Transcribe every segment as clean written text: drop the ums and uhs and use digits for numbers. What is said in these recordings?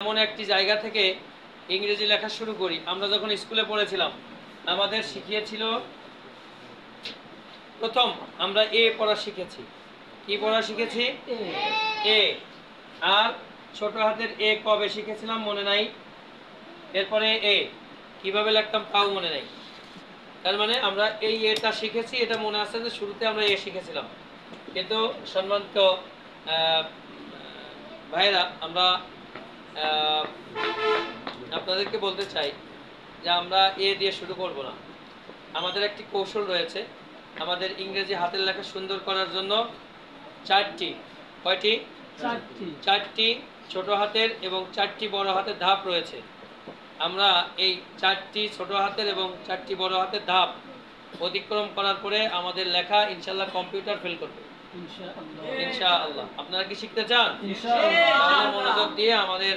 এমন একটি জায়গা থেকে ইংরেজি লেখা শুরু করি। আমরা যখন স্কুলে পড়েছিলাম আমাদের শিখিয়েছিল, প্রথম আমরা এ পড়া শিখেছি। কি পড়া শিখেছি? এ। আর ছোট হাতের এ কবে শিখেছিলাম মনে নাই। এরপরে এ কিভাবে লিখতাম তাও মনে নাই। তার মানে আমরা এই এটা শিখেছি, এটা মনে আছে যে শুরুতে আমরা এ শিখেছিলাম। কিন্তু সম্মানিত ভাইরা, আমরা আপনাদেরকে বলতে চাই যে আমরা এ দিয়ে শুরু করব না। আমাদের একটি কৌশল রয়েছে। আমাদের ইংরেজি হাতের লেখা সুন্দর করার জন্য চারটি, কয়টি? চারটি ছোট হাতের এবং চারটি বড় হাতের ধাপ রয়েছে। আমরা এই চারটি ছোট হাতের এবং চারটি বড় হাতের ধাপ অতিক্রম করার পরে আমাদের লেখা ইনশাআল্লাহ কম্পিউটার ফেল করবে ইনশাআল্লাহ। আপনারা কি শিখতে চান? তাহলে মনোযোগ দিয়ে আমাদের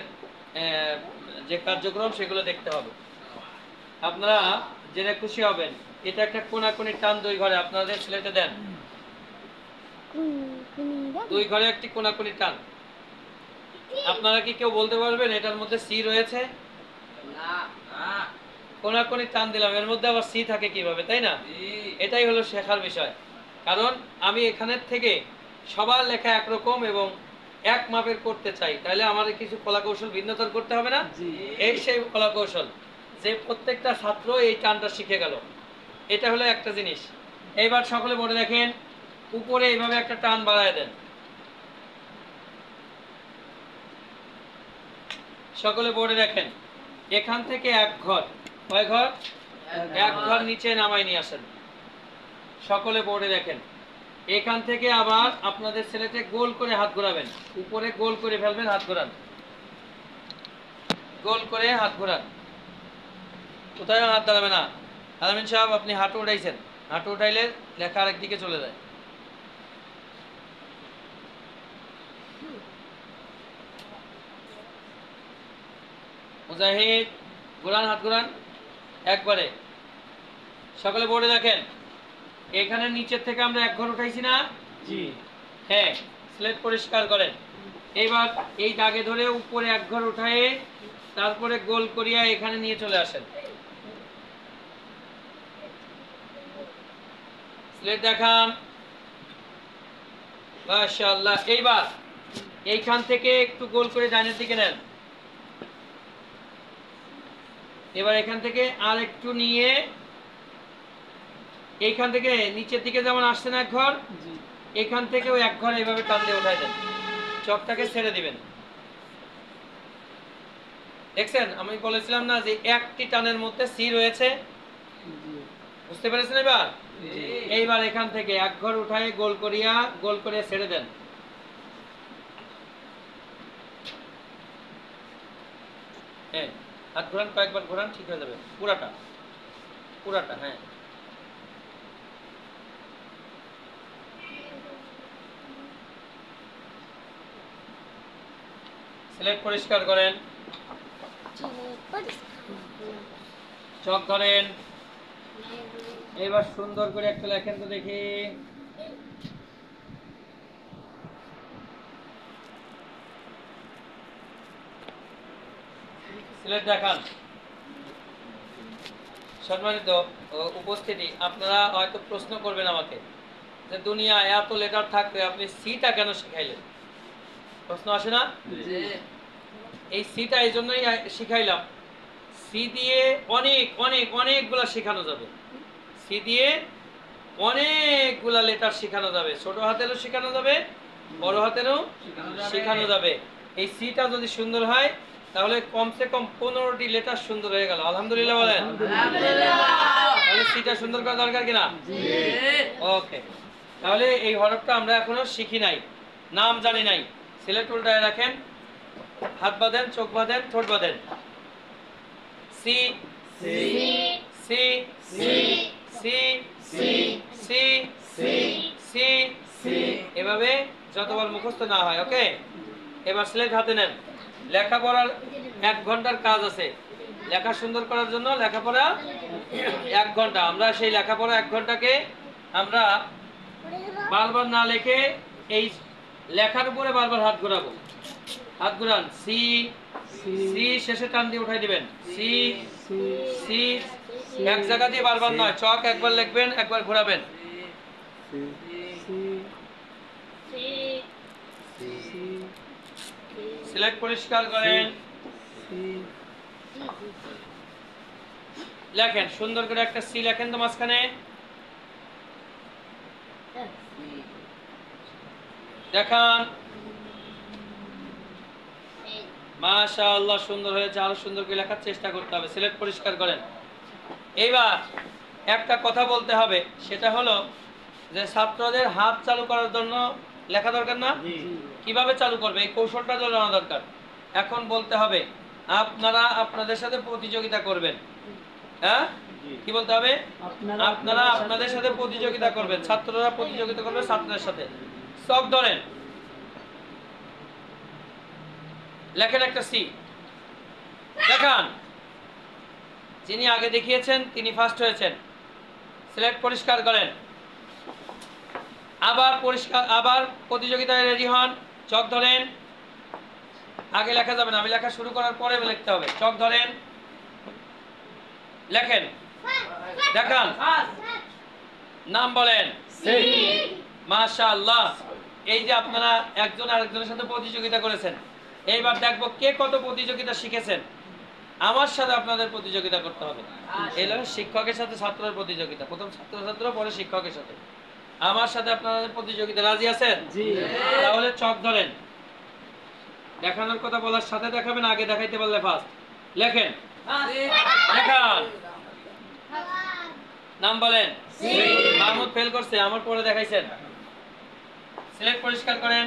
যে কার্যক্রম সেগুলো দেখতে হবে। আপনারা জেনে খুশি হবেন, এটা একটা কোনাকুনি টান দুই ঘরে আপনাদের সিলেটে দেন। দুই ঘরে একটি কোনাকুনি টান। আপনারা কি কেউ বলতে পারবেন এটার মধ্যে সি রয়েছে? না। কোনাকুনি টান দিলাম, এর মধ্যে আবার সি থাকে কিভাবে, তাই না? এটাই হলো শেখার বিষয়। কারণ আমি এখানের থেকে সবার লেখা একরকম এবং এক মাপের করতে চাই, তাহলে আমাদের কিছু কলাকৌশল ভিন্নতর করতে হবে না? এই সেই কলাকৌশল যে প্রত্যেকটা ছাত্র এই টানটা শিখে গেল, এটা হলো একটা জিনিস। এইবার সকলে মনে রাখেন, উপরে এইভাবে একটা টান বাড়ায় দেন। সকলে বোর্ডে দেখেন, এখান থেকে এক ঘর, কয় ঘর? এক ঘর নিচে নামাই নিয়ে আসেন। সকলে বোর্ডে দেখেন, এখান থেকে আবার আপনাদের ছেলেতে গোল করে হাত ঘোরাবেন, উপরে গোল করে ফেলবেন, হাত ঘোরান, গোল করে হাত ঘোরান। কোথায় হাত দাঁড়াবে না। আলামিন সাহেব আপনি হাঁটু উঠাইছেন, হাঁটু উঠাইলে লেখা আরেক দিকে চলে যায়। মুজাহিদ ঘোরান, হাত ঘোরান একবারে। সকলে বোর্ডে দেখেন, এখানে নিচের থেকে আমরা এক ঘর উঠাইছি না? জি হ্যাঁ। স্লেট পরিষ্কার করেন। এইবার এই দাগে ধরে উপরে এক ঘর উঠায়ে তারপরে গোল করিয়া এখানে নিয়ে চলে আসেন। স্লেট দেখান, মাশাআল্লাহ। এইবার এইখান থেকে একটু গোল করে ডানের দিকে নেন। এবার এখান থেকে আর একটু নিয়ে এইখান থেকে নিচের দিকে যেমন আসছে না এক ঘর, এখান থেকে ওই এক ঘর এইভাবে টান দিয়ে উঠাই দেন, চকটাকে ছেড়ে দিবেন। দেখছেন আমি বলেছিলাম না যে একটি টানের মধ্যে সি রয়েছে, বুঝতে পেরেছেন? এবার এইবার এখান থেকে এক ঘর উঠায় গোল করিয়া গোল করে ছেড়ে দেন। হ্যাঁ, হাত ঘোরান, কয়েকবার ঘোরান, ঠিক হয়ে যাবে। পুরাটা পুরাটা, হ্যাঁ। স্লেট পরিষ্কার করেন, চক ধরেন। এবার সুন্দর করে একটা লেখেন তো দেখি। সিলেট দেখান। সম্মানিত উপস্থিতি, আপনারা হয়তো প্রশ্ন করবেন আমাকে যে দুনিয়া এত লেটার থাকতে আপনি সিটা কেন শিখাইলেন? প্রশ্ন আসে না? এই সিটা এই জন্যই শিখাইলাম, সি দিয়ে অনেক অনেক অনেকগুলা শেখানো যাবে। সি দিয়ে অনেকগুলা লেটার শেখানো যাবে, ছোট হাতেরও শেখানো যাবে, বড় হাতেরও শেখানো যাবে। এই সিটা যদি সুন্দর হয় তাহলে কমসে কম 15টি লেটার সুন্দর হয়ে গেল। আলহামদুলিল্লাহ বলেন। তাহলে সিটা সুন্দর করা দরকার কিনা? ওকে। তাহলে এই হরফটা আমরা এখনো শিখি নাই, নাম জানি নাই। সিলেট উল্টায় রাখেন, হাত বাঁধেন, চোখ বাঁধেন, ঠোঁট বাঁধেন। C C C C C C C C C, এভাবে যতবার মুখস্থ না হয়। ওকে, এবার স্লেট হাতে নেন। লেখাপড়ার 1 ঘন্টার কাজ আছে, লেখা সুন্দর করার জন্য লেখাপড়া 1 ঘন্টা। আমরা সেই লেখাপড়া 1 ঘন্টাকে আমরা বারবার না লিখে এই লেখার উপরে বারবার হাত ঘোরাবো। হাত ঘোরান, সি সি শেষে টান দিয়ে উঠাই দিবেন। সি সি এক জায়গা দিয়ে বারবার নয়, চক একবার লিখবেন, একবার ঘোরাবেন। সিলেক্ট পরিষ্কার করেন, লেখেন সুন্দর করে একটা সি লেখেন তো মাঝখানে। দেখান, মাশাআল্লাহ সুন্দর হয়েছে, আরো সুন্দর করে লেখার চেষ্টা করতে হবে। সিলেক্ট পরিষ্কার করেন। এইবার একটা কথা বলতে হবে, সেটা হলো যে ছাত্রদের হাত চালু করার জন্য লেখা দরকার না? কিভাবে চালু করবে এই কৌশলটা জানা দরকার। এখন বলতে হবে আপনারা আপনাদের সাথে প্রতিযোগিতা করবেন। হ্যাঁ, কি বলতে হবে? আপনারা আপনাদের সাথে প্রতিযোগিতা করবেন, ছাত্ররা প্রতিযোগিতা করবে ছাত্রদের সাথে। চক ধরেন, লেখেন একটা সি, দেখান। যিনি আগে দেখিয়েছেন তিনি ফার্স্ট হয়েছেন। সিলেক্ট পরিষ্কার করেন, আবার প্রতিযোগিতায় রেডি হন। চক ধরেন, আগে লেখা যাবে না, আমি লেখা শুরু করার পরে লিখতে হবে। চক ধরেন, লেখেন, দেখান, নাম বলেন। মাশাআল্লাহ, এই যে আপনারা একজন আরেকজনের সাথে প্রতিযোগিতা করেছেন। এইবার দেখবো কে কত প্রতিযোগিতা শিখেছেন। আমার সাথে আপনাদের প্রতিযোগিতা করতে হবে। এই হলো শিক্ষকের সাথে ছাত্রের প্রতিযোগিতা, প্রথম ছাত্র পরে শিক্ষকের সাথে। আমার সাথে আপনাদের প্রতিযোগিতা, রাজি আছেন? তাহলে চক ধরেন, দেখানোর কথা বলার সাথে দেখাবেন, আগে দেখাইতে পারলে ফার্স্ট। লেখেন, দেখান, নাম বলেন। মাহমুদ ফেল করছে, আমার পরে দেখাইছেন। সিলেক্ট পরিষ্কার করেন,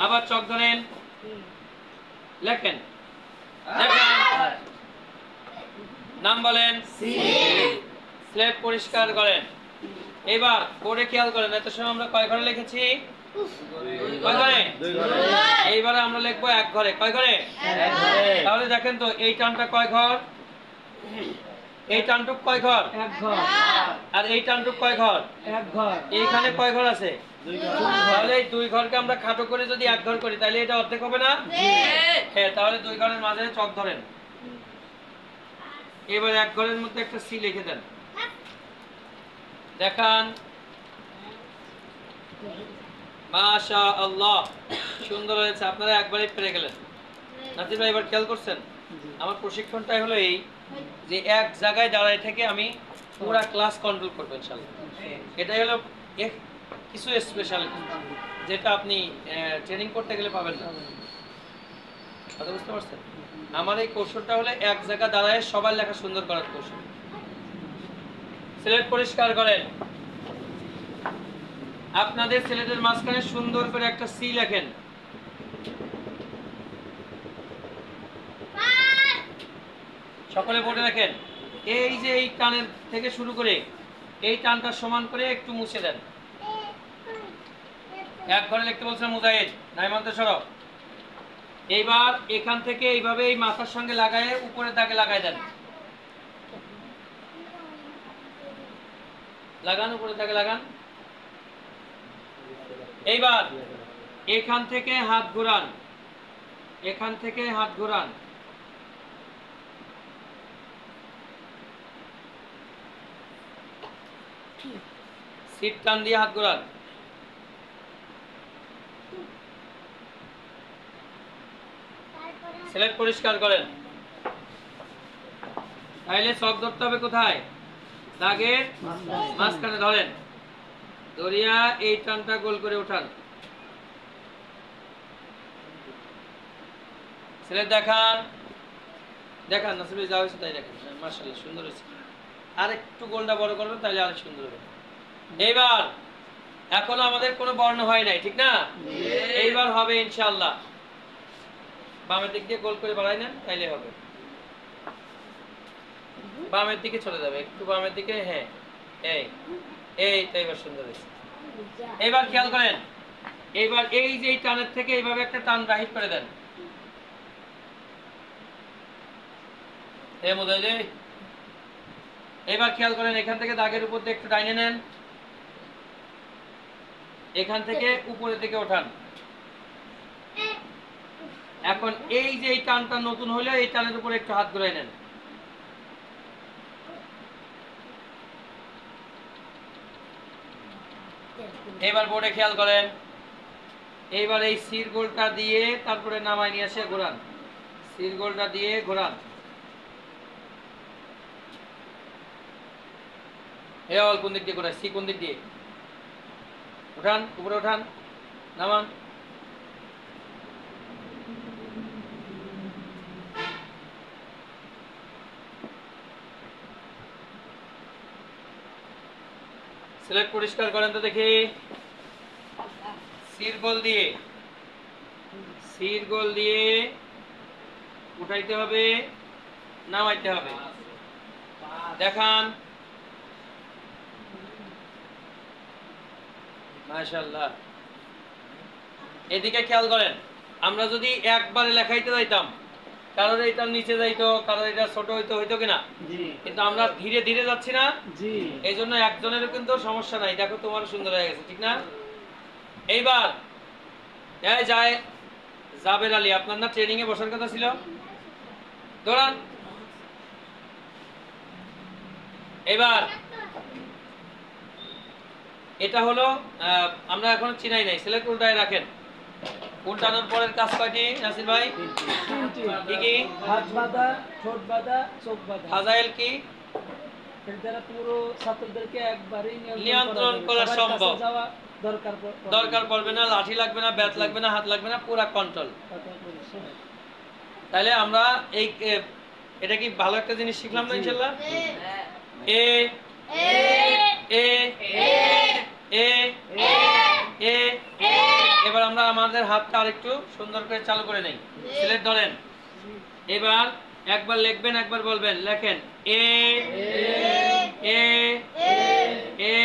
আবার চক ধরেন, লেখেন, দেখান, নাম বলেন। সিলেক্ট পরিষ্কার করেন। এবার বোর্ডে খেয়াল করেন, এত সময় আমরা কয় ঘরে লিখেছি? কয় ঘরে? এইবারে আমরা লিখবো এক ঘরে। কয় ঘরে? তাহলে দেখেন তো এই টানটা কয় ঘর? এই টানটুক কয় ঘর? এক ঘর। আর এই টানটুক কয় ঘর? এক ঘর। এইখানে কয় ঘর আছে? দুই ঘর। তাহলে এই দুই ঘরকে আমরা খাটো করে যদি এক ঘর করি তাহলে এটা অর্ধেক হবে না? হ্যাঁ, তাহলে দুই ঘরের মাঝে চক ধরেন। এবার এক ঘরের মধ্যে একটা সি লিখে দেন, দেখান। মাশাআল্লাহ, সুন্দর হয়েছে, আপনারা একবারই পেরে গেলেন। নাজির ভাই এবার খেয়াল করছেন, আমার প্রশিক্ষণটাই হলো এই যে এক জায়গায় দাঁড়ায় থেকে আমি পুরো ক্লাস কন্ট্রোল করব ইনশাআল্লাহ। এটাই হলো কিছু স্পেশাল, যেটা আপনি ট্রেনিং করতে গেলে পাবেন না। কথা বুঝতে পারছেন? আমার এই কৌশলটা হলো এক জায়গায় দাঁড়ায় সবার লেখা সুন্দর করার কৌশল। সিলেক্ট পরিষ্কার করেন, আপনাদের সিলেটের মাঝখানে সুন্দর করে একটা সি লেখেন। সকলে বোর্ডে লেখেন। এই যে এই টানের থেকে শুরু করে এই টানটা সমান করে একটু মুছে দেন। এক ঘরে লিখতে বলছিলাম মুজাহিদ, নাইমান্তে সরব। এইবার এখান থেকে এইভাবে এই মাথার সঙ্গে লাগায়ে উপরে দাগে লাগাই দেন। লাগান, উপরে দাগে লাগান। এইবার এখান থেকে হাত ঘোরান, এখান থেকে হাত ঘোরান। সিট টান দিয়ে হাত ঘোরান। সিলেক্ট পরিষ্কার করেন। তাইলে চক ধরতে হবে কোথায়? দাগের মাঝখানে ধরেন, ধরিয়া এই টানটা গোল করে উঠান। সিলেক্ট দেখান, দেখান। নাসির যা হয়েছে তাই দেখেন। মাশাআল্লাহ, সুন্দর হয়েছে। আর একটু গোলটা বড় করবেন, তাহলে আরেক সুন্দর হবে। এইবার এখনো আমাদের কোনো বর্ণ হয় নাই, ঠিক না? এইবার হবে ইনশাআল্লাহ। বামের দিক দিয়ে গোল করে বাড়াই নেন, তাইলে হবে। বামের দিকে চলে যাবে, একটু বামের দিকে। হ্যাঁ, এই তো এবার সুন্দর হয়েছে। এবার খেয়াল করেন, এইবার এই যে টানের থেকে এইভাবে একটা টান বাহির করে দেন। এবার খেয়াল করেন, এখান থেকে দাগের উপর দিয়ে একটু ডাইনে নেন, এখান থেকে উপরের দিকে ওঠান। এখন এই যে এই টানটা নতুন হইলো, এই টানের উপরে একটু হাত ঘুরাই নেন। এবার বোর্ডে খেয়াল করেন, এইবার এই সির গোলটা দিয়ে তারপরে নামায় নিয়ে আসে ঘোরান, সির গোলটা দিয়ে ঘোরান। এল কোন দিক দিয়ে ঘোরায়, সি কোন দিক দিয়ে, উঠান উপরে উঠান, নামান। সিলেক্ট পরিষ্কার করেন তো দেখি, সির গোল দিয়ে, সির গোল দিয়ে উঠাইতে হবে, নামাইতে হবে, দেখান। মাশাআল্লাহ। এদিকে খেয়াল করেন, আমরা যদি একবারে লেখাইতে যাইতাম, কারোর এটা নিচে যাইতো, কারোর এটা ছোট হইতো, হইতো কিনা? কিন্তু আমরা ধীরে ধীরে যাচ্ছি না, এই জন্য একজনের কিন্তু সমস্যা নাই। দেখো তোমার সুন্দর হয়ে গেছে, ঠিক না? এইবার যায় জাবের আলী, আপনার না ট্রেনিং এ বসার কথা ছিল, দৌড়ান। এবার এটা হলো আমরা এখন চিনাই নাই, সিলেক্ট উল্টায় রাখেন। উল্টানোর পরের কাজ কয়টি নাসির ভাই? কি কি? হাত বাঁধা, ঠোঁট বাঁধা, চোখ বাঁধা। ফাজাইল কি? এর দ্বারা পুরো ছাত্রদেরকে একবারই নিয়ন্ত্রণ করা সম্ভব। দরকার পড়বে না, লাঠি লাগবে না, ব্যাট লাগবে না, হাত লাগবে না, পুরা কন্ট্রোল। তাহলে আমরা এই এটা কি ভালো একটা জিনিস শিখলাম না ইনশাআল্লাহ? এ এ এ এ এ। এবার আমরা আমাদের হাতটা আরেকটু সুন্দর করে চালু করে নেই, সিলেক্ট ধরেন। এবার একবার লিখবেন, একবার বলবেন, লেখেন এ এ এ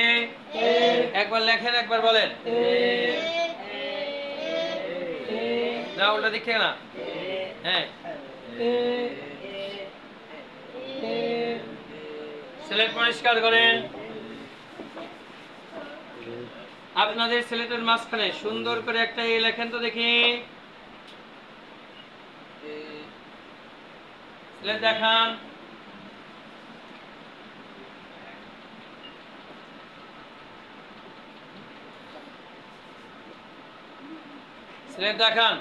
এ। একবার লেখেন, একবার বলেন। না উল্টা দিক থেকে না, হ্যাঁ। সিলেক্ট পরিষ্কার করেন। আপনাদের সিলেটের মাঝখানে সুন্দর করে একটা এ লেখেন তো দেখি, সিলেট দেখান। সিলেট দেখান।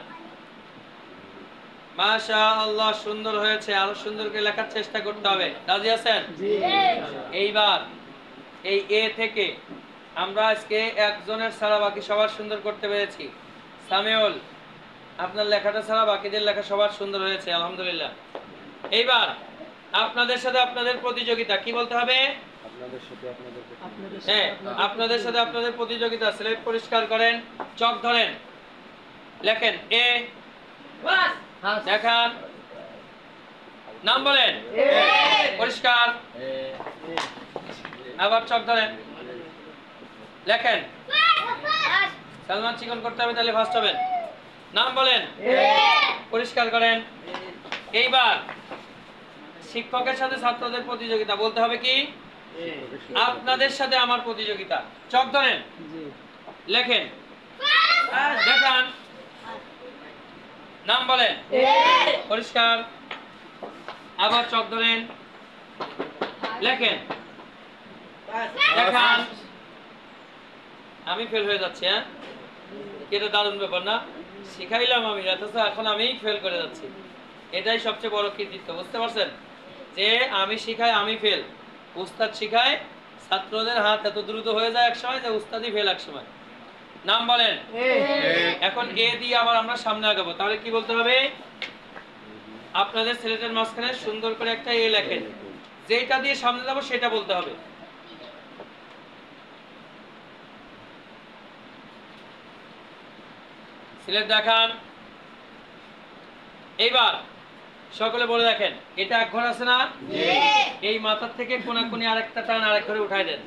মাশাআল্লাহ, সুন্দর হয়েছে, আরো সুন্দর করে লেখার চেষ্টা করতে হবে। রাজি আছেন? এইবার এই এ থেকে আমরা আজকে একজনের ছাড়া বাকি সবার সুন্দর করতে পেরেছি। সামিউল, আপনার লেখাটা ছাড়া বাকিদের লেখা সবার সুন্দর হয়েছে, আলহামদুলিল্লাহ। এইবার আপনাদের সাথে আপনাদের প্রতিযোগিতা, কি বলতে হবে? হ্যাঁ, আপনাদের সাথে আপনাদের প্রতিযোগিতা। সিলেক্ট পরিষ্কার করেন, চক ধরেন, লেখেন এ, দেখান, নাম বলেন, পরিষ্কার, আবার চক ধরেন, লেখেন। সালমান চিকন করতে হবে, তাহলে ফার্স্ট হবেন। নাম বলেন, পরিষ্কার করেন। এইবার শিক্ষকের সাথে ছাত্রদের প্রতিযোগিতা, বলতে হবে কি? আপনাদের সাথে আমার প্রতিযোগিতা। চক ধরেন, লেখেন, দেখান, নাম বলেন, পরিষ্কার, আবার চক ধরেন, লেখেন, দেখান। আমি ফেল হয়ে যাচ্ছি, হ্যাঁ? এটা দারুণ ব্যাপার না? শিখাইলাম আমি, অথচ এখন আমি ফেল করে যাচ্ছি। এটাই সবচেয়ে বড় কৃতিত্ব, বুঝতে পারছেন? যে আমি শিখাই, আমি ফেল, উস্তাদ শিখায়, ছাত্রদের হাত এত দ্রুত হয়ে যায় এক সময় যে উস্তাদই ফেল এক সময়। নাম বলেন। এখন এ দিয়ে আবার আমরা সামনে আগাবো, তাহলে কি বলতে হবে? আপনাদের সিলেটের মাঝখানে সুন্দর করে একটা এ লেখেন, যেটা দিয়ে সামনে যাবো সেটা বলতে হবে। সিলেট দেখান। এইবার সকলে বলে দেখেন, এটা এক ঘর আছে না? এই মাথার থেকে কোনাকুনি আরেকটা টান আরেক ঘরে উঠাই দেন।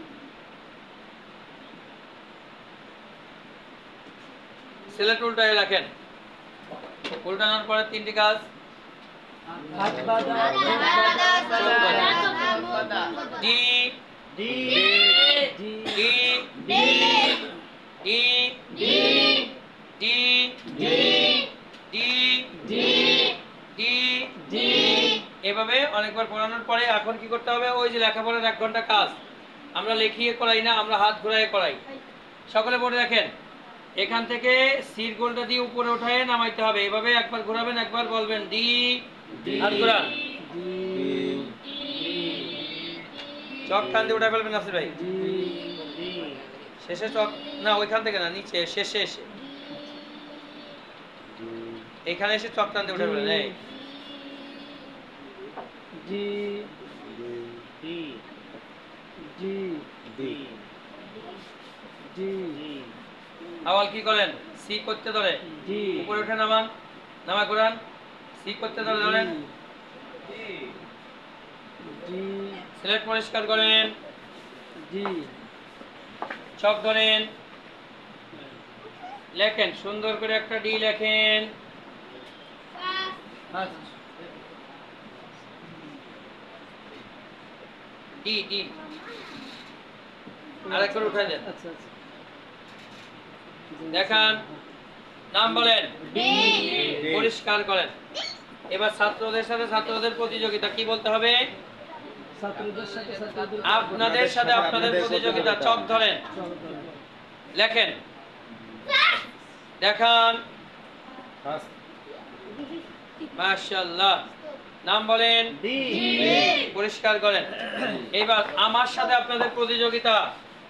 সিলেট উল্টায় রাখেন। উল্টানোর পরে তিনটি কাজ, D D D D D D এইভাবে অনেকবার পড়ানোর পরে এখন কি করতে হবে, ওই যে লেখাপড়ার 1 ঘন্টা কাজ আমরা লিখিয়ে করাই না, আমরা হাত ঘুরাইয়ে করাই। সকলে পড়ে দেখেন, এখান থেকে সির গোলটা দিয়ে উপরে উঠায় নামাইতে হবে। এভাবে একবার ঘোরাবেন, একবার বলবেন ডি, হাত ঘোরান, চক টান দিয়ে উঠে ফেলবেন নাসির ভাই। শেষে চক না, ওইখান থেকে না, নিচে শেষে এসে এখানে এসে চক টান দিয়ে উঠে ফেলবেন। এই জি জি জি আওয়াল কি করেন, সি করতে ধরে জি উপরে উঠে নামান, নামা ঘোরান, সি করতে ধরে ধরেন, জি সিলেট পরিষ্কার করেন, জি চক ধরেন, লেখেন সুন্দর করে একটা ডি লেখেন, ডি ডি আরেকবার উঠাই দেন, আচ্ছা আচ্ছা দেখান, নাম বলেন, পরিষ্কার করেন। এবার ছাত্রদের সাথে ছাত্রদের প্রতিযোগিতা, কি বলতে হবে, ছাত্রদের সাথে ছাত্রদের আপনাদের সাথে আপনাদের প্রতিযোগিতা। চক ধরেন, লেখেন, দেখান, মাশাআল্লাহ, নাম বলেন, পরিষ্কার করেন। এবার আমার সাথে আপনাদের প্রতিযোগিতা,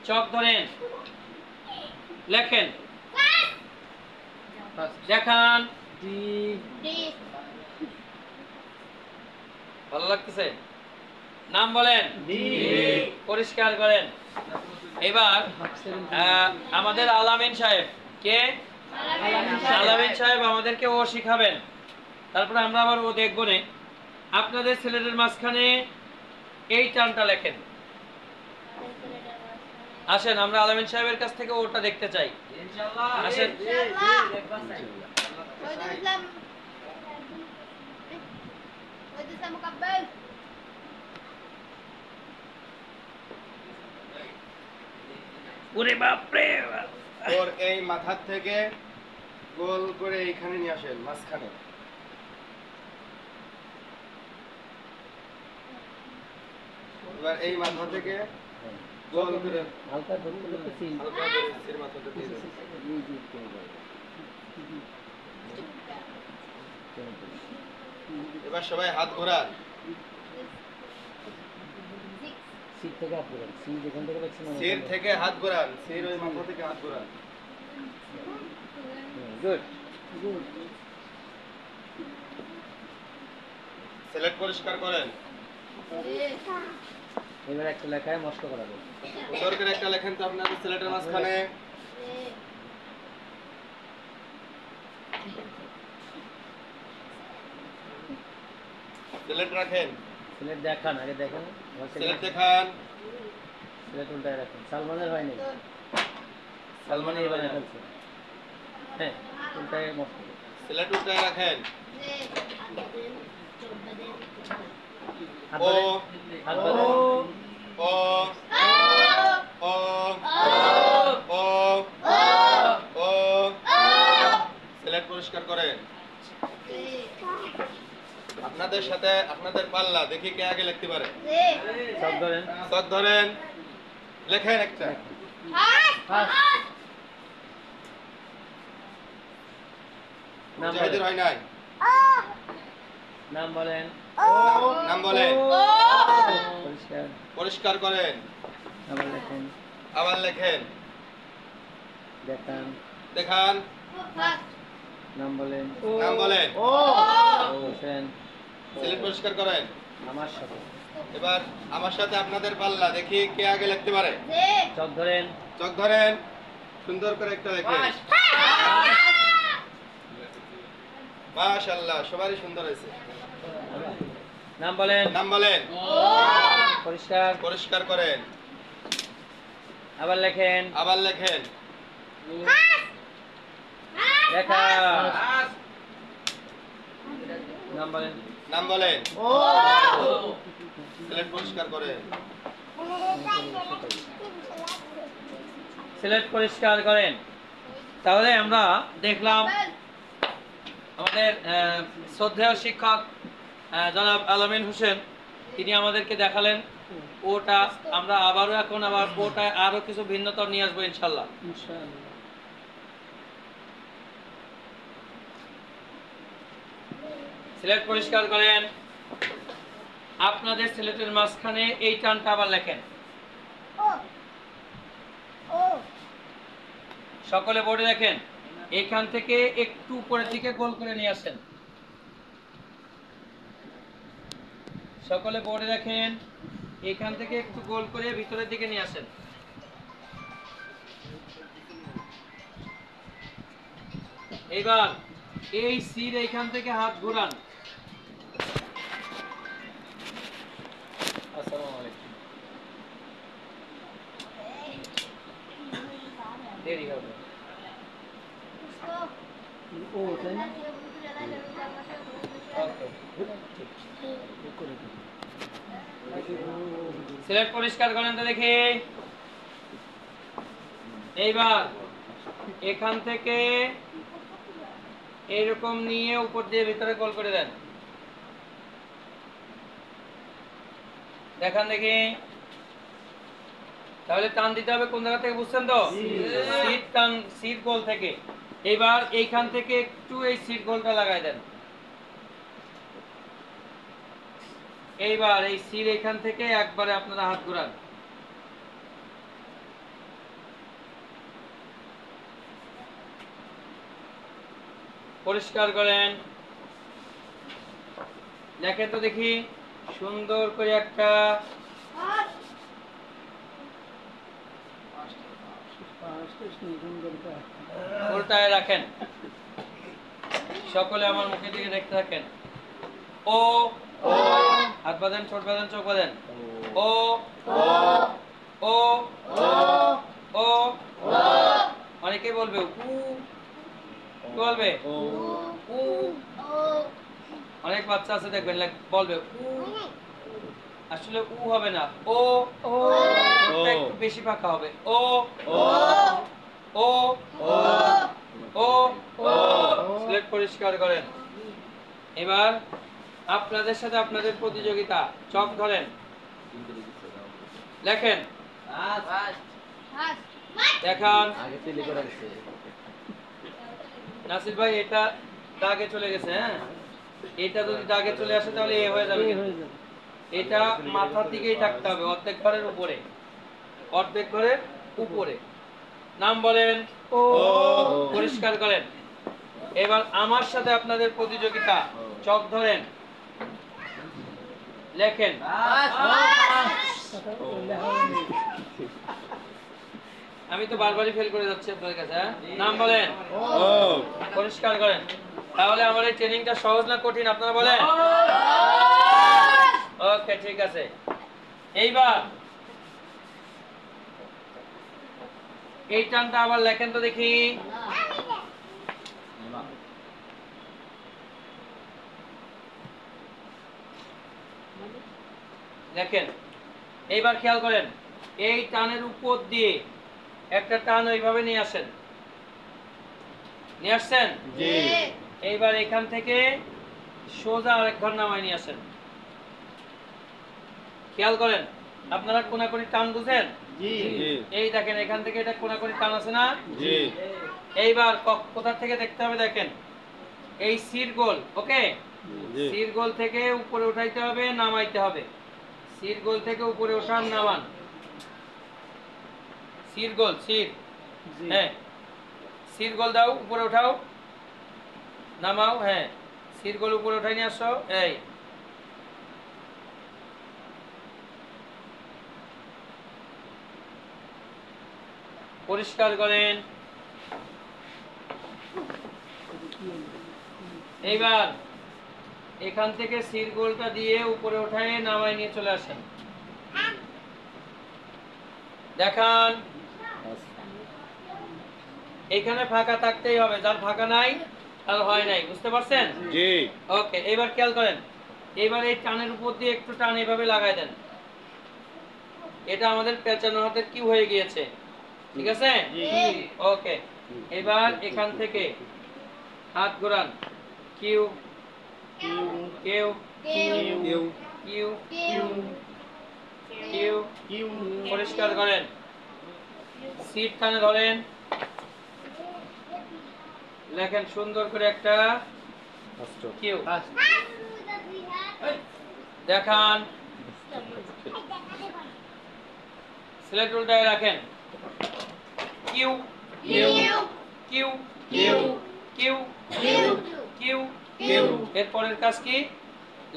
চক ধরেন, লেখেন, দেখান, জি ভালো লাগতেছে, নাম বলেন, পরিষ্কার করেন। এবার আমাদের আলামিন সাহেব, কে, আলামিন সাহেব আমাদেরকে ও শিখাবেন, তারপরে আমরা আবার ও দেখবো না। আপনাদের ছেলেদের মাঝখানে এই টানটা লেখেন। আসেন আমরা আলামিন সাহেবের কাছ থেকে ওটা দেখতে চাই, আসেন। ওরে বাপ রে বাপ। ওর এই মাথার থেকে গোল করে এইখানে নিয়ে আসেন, মাঝখানে। এবার এই মাথা থেকে গোল করে হালকা ধরতে ধরতে সিন হালকা করে সির মাথাটা দিয়ে দেন। এবার সবাই হাত ঘোরান। সিট থেকে আপ করেন, সি যেখান থেকে পাচ্ছেন সির থেকে হাত ঘোরান, সির ওই মাথা থেকে হাত ঘোরান। গুড গুড সিলেট পরিষ্কার করেন। এবার একটা লেখায় মস্ত করাবো। সুন্দর করে একটা লেখেন তো আপনাদের সিলেটের মাঝখানে। সিলেট রাখেন, সিলেট দেখান, আগে দেখেন, সিলেট দেখান। সিলেট উল্টায় রাখেন। সালমানের হয় নাই, সালমানের এবার ফেলছে। হ্যাঁ, উল্টায় মস্ত করে। সিলেট উল্টায় রাখেন। হাত ও ধরে, হাত ধরে। ও ও ও ও সিলেট পরিষ্কার করেন। আপনাদের সাথে আপনাদের পাল্লা, দেখি কে আগে লিখতে পারে। সব ধরেন। চক ধরেন, লেখেন একটা। নাম মুজাহিদের বলেন, হয় নাই। নাম বলেন, নাম বলেন, পরিষ্কার, পরিষ্কার করেন, আবার লেখেন, আবার লেখেন, দেখান, দেখান, নাম বলেন, নাম বলেন, বসেন, সিলেট পরিষ্কার করেন। আমার সাথে। এবার আমার সাথে আপনাদের পাল্লা, দেখি কে আগে লিখতে পারে। চক ধরেন, চক ধরেন, সুন্দর করে একটা লেখেন। মাশাআল্লাহ, সবারই সুন্দর হয়েছে। নাম বলেন, নাম বলেন, পরিষ্কার, পরিষ্কার করেন, আবার লেখেন, আবার লেখেন, লেখা, নাম বলেন, নাম বলেন, সিলেট পরিষ্কার করেন। সিলেট পরিষ্কার করেন। তাহলে আমরা দেখলাম আমাদের শ্রদ্ধেয় শিক্ষক জনাব আলামিন হোসেন তিনি আমাদেরকে দেখালেন ওটা। আমরা আবারও এখন আবার ওটা আরো কিছু ভিন্নতা নিয়ে আসবো ইনশাল্লাহ। ইনশাআল্লাহ। সিলেট পরিষ্কার করেন। আপনাদের সিলেটের মাঝখানে এই টানটা আবার লেখেন। সকলে বোর্ডে দেখেন, এখান থেকে একটু উপরের দিকে গোল করে নিয়ে আসেন। সকলে বোর্ডে দেখেন, এখান থেকে একটু গোল করে ভিতরের দিকে নিয়ে আসেন। এবার এই সির এইখান থেকে হাত ঘোরান। আসসালামু আলাইকুম। দেরি হবে। ও তাই না? সিলেট পরিষ্কার করেন তো দেখি। এইবার এখান থেকে এইরকম নিয়ে উপর দিয়ে ভিতরে গোল করে দেন। দেখান দেখি। তাহলে টান দিতে হবে কোন জায়গা থেকে, বুঝছেন তো? সিট টান, সিট গোল থেকে। এবার এইখান থেকে একটু এই সিট গোলটা লাগাই দেন। এইবার এই সিট এইখান থেকে একবারে আপনারা হাত ঘোরান। পরিষ্কার করেন। দেখেন তো দেখি সুন্দর করে একটা উল্টায় রাখেন। সকলে আমার মুখের দিকে দেখতে থাকেন। ও হাত বাঁধেন, ছোট বাঁধেন, চোখ বাঁধেন। ও ও ও অনেকে বলবে উ, কি বলবে? উ। অনেক বাচ্চা আছে দেখবেন বলবে উ, আসলে উ হবে না, ও। একটু বেশি ফাঁকা হবে। ও ও ও। সিলেট পরিষ্কার করেন। এবার আপনাদের সাথে আপনাদের প্রতিযোগিতা। চক ধরেন, লেখেন, দেখান। নাসির ভাই এটা দাগে চলে গেছে। হ্যাঁ, এটা যদি দাগে চলে আসে তাহলে এ হয়ে যাবে। এটা মাথার দিকেই থাকতে হবে, অর্ধেক ঘরের উপরে, অর্ধেক ঘরের উপরে। নাম বলেন। ও পরিষ্কার করেন। এবার আমার সাথে আপনাদের প্রতিযোগিতা। চক ধরেন, লেখেন। আমি তো বারবারই ফেল করে যাচ্ছি আপনাদের কাছে। হ্যাঁ, নাম বলেন। পরিষ্কার করেন। তাহলে আমার এই ট্রেনিংটা সহজ না কঠিন আপনারা বলেন? ওকে, ঠিক আছে। এইবার এই টানটা আবার লেখেন তো দেখি। দেখেন, এইবার খেয়াল করেন, এই টানের উপর দিয়ে একটা টান ওইভাবে নিয়ে আসেন। নিয়ে আসছেন? এইবার এখান থেকে সোজা আরেক ঘর নামায় নিয়ে আসেন। খেয়াল করেন, আপনারা কোনাকুনি টান বুঝেন? এই দেখেন, এখান থেকে এটা কোনাকুনি টান আছে না? এইবার কোথা থেকে দেখতে হবে দেখেন, এই সির গোল। ওকে, সির গোল থেকে উপরে উঠাইতে হবে, নামাইতে হবে। সির গোল থেকে উপরে ওঠান, নামান। সির গোল, সির, হ্যাঁ, সির গোল দাও, উপরে উঠাও, নামাও। হ্যাঁ, সির গোল উপরে উঠাই নিয়ে আসো। এই পরিষ্কার করেন। এইবার এখান থেকে সির গোলটা দিয়ে উপরে উঠায় নামায় নিয়ে চলে আসেন। দেখান। এখানে ফাঁকা থাকতেই হবে, যার ফাঁকা নাই তার হয় নাই। বুঝতে পারছেন? জি। ওকে, এবার খেয়াল করেন। এবার এই টানের উপর দিয়ে একটু টান এভাবে লাগাই দেন। এটা আমাদের পেঁচানো হাতের কিউ হয়ে গিয়েছে। ঠিক আছে? ওকে, এবার এখান থেকে হাত ঘোরান, Q. Q Q Q Q পরিষ্কার করেন। সিট কানে ধরেন, লেখেন সুন্দর করে একটা কিউ। দেখান, স্লেট উল্টায় রাখেন। Q Q Q Q Q Q. এরপরের কাজ কি?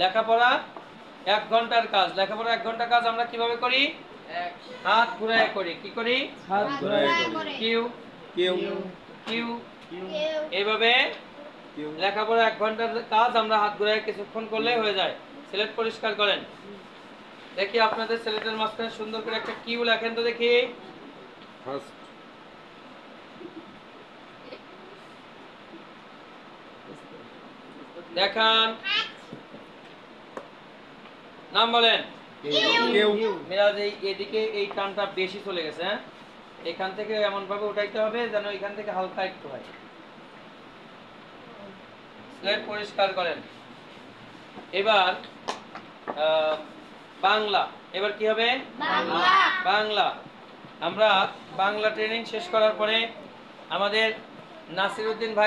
লেখাপড়া 1 ঘন্টার কাজ। লেখাপড়া 1 ঘন্টার কাজ আমরা কিভাবে করি? হাত ঘুরায় করি। কি করি? হাত ঘোরায় করি। Q Q Q. এইভাবে লেখাপড়া 1 ঘন্টার কাজ আমরা হাত ঘুরায় কিছুক্ষণ করলে হয়ে যায়। স্লেট পরিষ্কার করেন। দেখি আপনাদের স্লেটের মাঝখানে সুন্দর করে একটা কিউ লেখেন তো দেখি। ফার্স্ট দেখান, নাম বলেন। কিউ মিরাজ এদিকে এই টানটা বেশি চলে গেছে, হ্যাঁ? এখান থেকে এমন ভাবে উঠাইতে হবে যেন এখান থেকে হালকা একটু হয়। স্লেট পরিষ্কার করেন। এবার বাংলা। এবার কি হবে? বাংলা। আমরা বাংলা ট্রেনিং শেষ করার পরে আমাদের নাসিরউদ্দিন ভাই